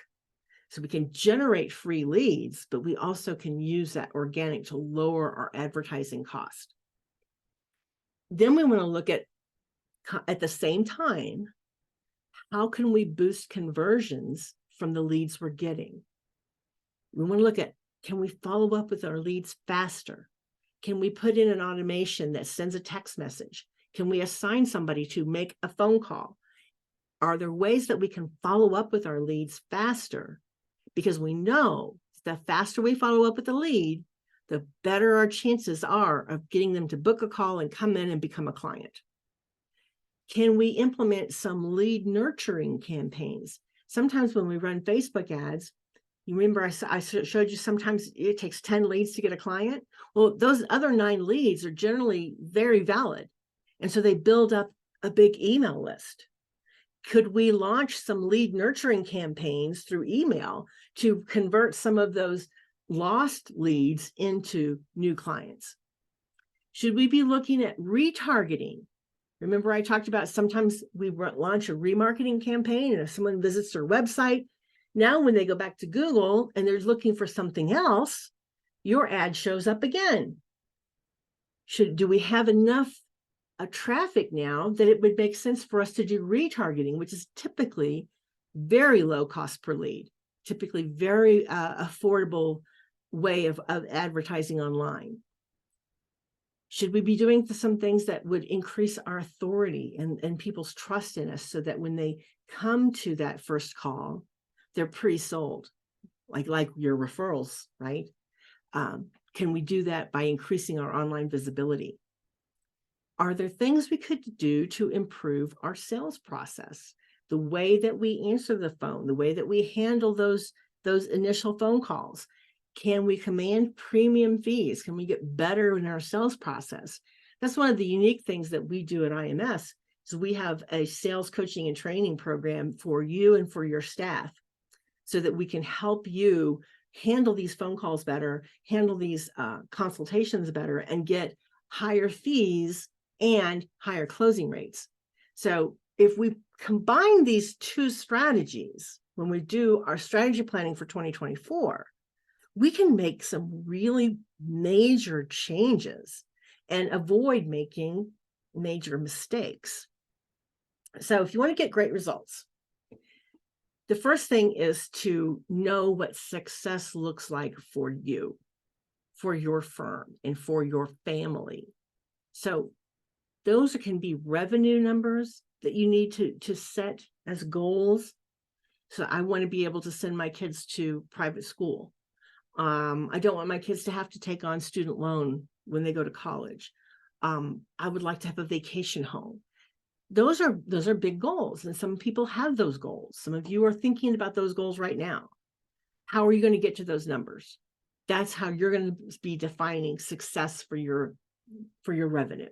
[SPEAKER 2] So we can generate free leads, but we also can use that organic to lower our advertising cost. Then we want to look at the same time, how can we boost conversions from the leads we're getting? We want to look at, can we follow up with our leads faster? Can we put in an automation that sends a text message? Can we assign somebody to make a phone call? Are there ways that we can follow up with our leads faster? Because we know the faster we follow up with the lead, the better our chances are of getting them to book a call and come in and become a client. Can we implement some lead nurturing campaigns? Sometimes when we run Facebook ads, you remember I showed you sometimes it takes 10 leads to get a client. Well, those other 9 leads are generally very valid. And so they build up a big email list. Could we launch some lead nurturing campaigns through email to convert some of those lost leads into new clients? Should we be looking at retargeting? Remember I talked about sometimes we launch a remarketing campaign, and if someone visits their website, now when they go back to Google and they're looking for something else, your ad shows up again. Do we have enough traffic now that it would make sense for us to do retargeting, which is typically very low cost per lead, typically very affordable way of advertising online? Should we be doing some things that would increase our authority and people's trust in us so that when they come to that first call, they're pre-sold, like your referrals, right? Can we do that by increasing our online visibility? Are there things we could do to improve our sales process? The way that we answer the phone, the way that we handle those those initial phone calls? Can we command premium fees? Can we get better in our sales process? That's one of the unique things that we do at IMS. So we have a sales coaching and training program for you and for your staff so that we can help you handle these phone calls better, handle these consultations better, and get higher fees and higher closing rates. So if we combine these two strategies, when we do our strategy planning for 2024, we can make some really major changes and avoid making major mistakes. So if you want to get great results, the first thing is to know what success looks like for you, for your firm, and for your family. So those can be revenue numbers that you need to set as goals. So I want to be able to send my kids to private school. I don't want my kids to have to take on student loan when they go to college. I would like to have a vacation home. Those are big goals, and some people have those goals. Some of you are thinking about those goals right now. How are you going to get to those numbers? That's how you're going to be defining success for your revenue.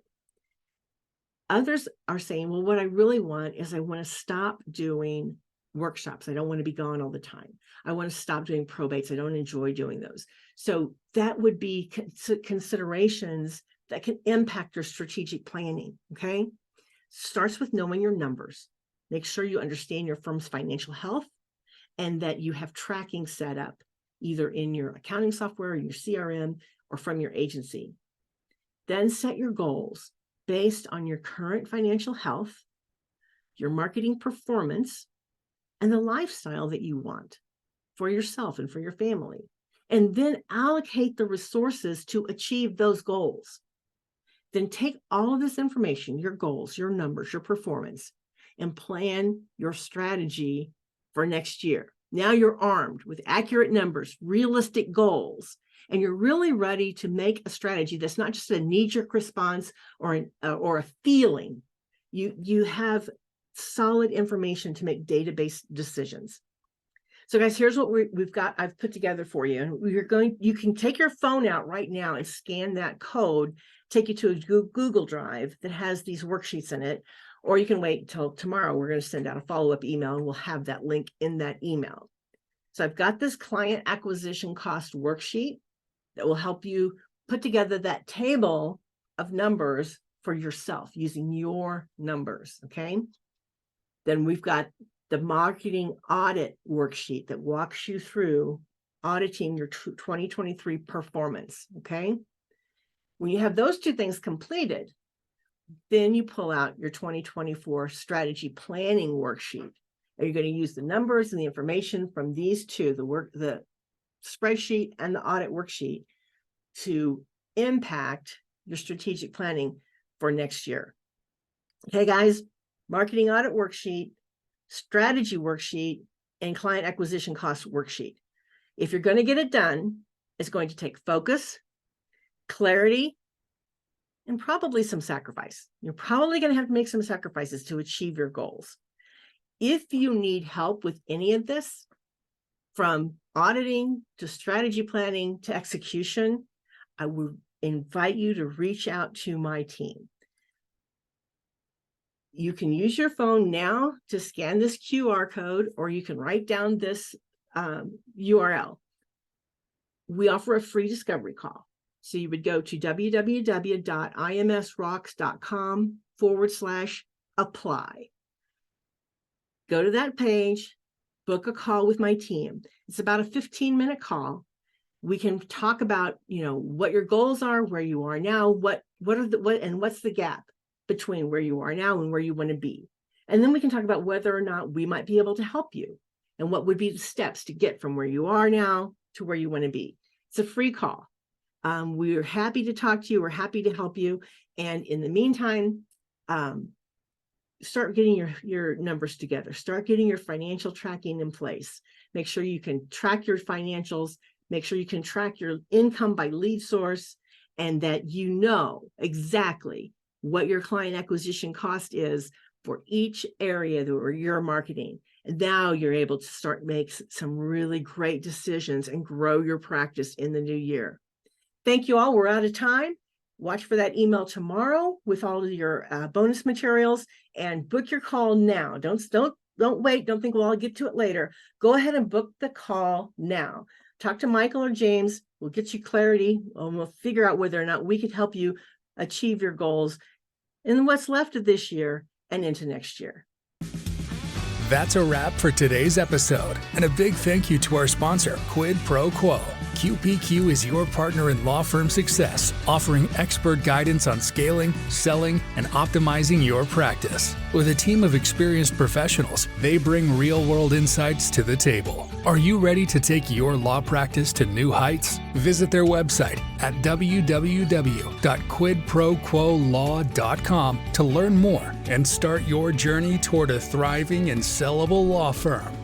[SPEAKER 2] Others are saying, well, what I really want is I want to stop doing workshops. I don't want to be gone all the time. I want to stop doing probates. I don't enjoy doing those. So that would be considerations that can impact your strategic planning. Okay. Starts with knowing your numbers. Make sure you understand your firm's financial health and that you have tracking set up either in your accounting software, or your CRM, or from your agency. Then set your goals based on your current financial health, your marketing performance, and the lifestyle that you want for yourself and for your family. And then allocate the resources to achieve those goals. Then take all of this information, your goals, your numbers, your performance, and plan your strategy for next year. Now you're armed with accurate numbers, realistic goals, and you're really ready to make a strategy that's not just a knee-jerk response or a feeling. You have solid information to make database decisions. So guys, here's what I've put together for you. And you can take your phone out right now and scan that code, take you to a Google Drive that has these worksheets in it, or you can wait until tomorrow. We're going to send out a follow-up email and we'll have that link in that email. So I've got this client acquisition cost worksheet that will help you put together that table of numbers for yourself using your numbers, okay? Then we've got the marketing audit worksheet that walks you through auditing your 2023 performance, okay? When you have those two things completed, then you pull out your 2024 strategy planning worksheet. And you're going to use the numbers and the information from these two, the spreadsheet and the audit worksheet, to impact your strategic planning for next year. Okay, guys, marketing audit worksheet, strategy worksheet, and client acquisition cost worksheet. If you're going to get it done, it's going to take focus, clarity, and probably some sacrifice. You're probably going to have to make some sacrifices to achieve your goals. If you need help with any of this, from auditing to strategy planning to execution, I would invite you to reach out to my team. You can use your phone now to scan this QR code, or you can write down this URL. We offer a free discovery call. So you would go to www.imsrocks.com/apply. Go to that page, book a call with my team. It's about a 15-minute call. We can talk about, what your goals are, where you are now, what's the gap between where you are now and where you want to be. And then we can talk about whether or not we might be able to help you and what would be the steps to get from where you are now to where you want to be. It's a free call. We're happy to talk to you. We're happy to help you. And in the meantime, start getting your numbers together. Start getting your financial tracking in place. Make sure you can track your financials. Make sure you can track your income by lead source, and that you know exactly what your client acquisition cost is for each area where you're marketing. Now you're able to start make some really great decisions and grow your practice in the new year. Thank you all. We're out of time. Watch for that email tomorrow with all of your bonus materials, and book your call now. Don't wait. Don't think, well, I'll get to it later. Go ahead and book the call now. Talk to Michael or James. We'll get you clarity, and we'll figure out whether or not we could help you achieve your goals in what's left of this year and into next year.
[SPEAKER 1] That's a wrap for today's episode, and a big thank you to our sponsor, Quid Pro Quo. QPQ is your partner in law firm success, offering expert guidance on scaling, selling, and optimizing your practice. With a team of experienced professionals, they bring real-world insights to the table. Are you ready to take your law practice to new heights? Visit their website at www.quidproquolaw.com to learn more and start your journey toward a thriving and sellable law firm.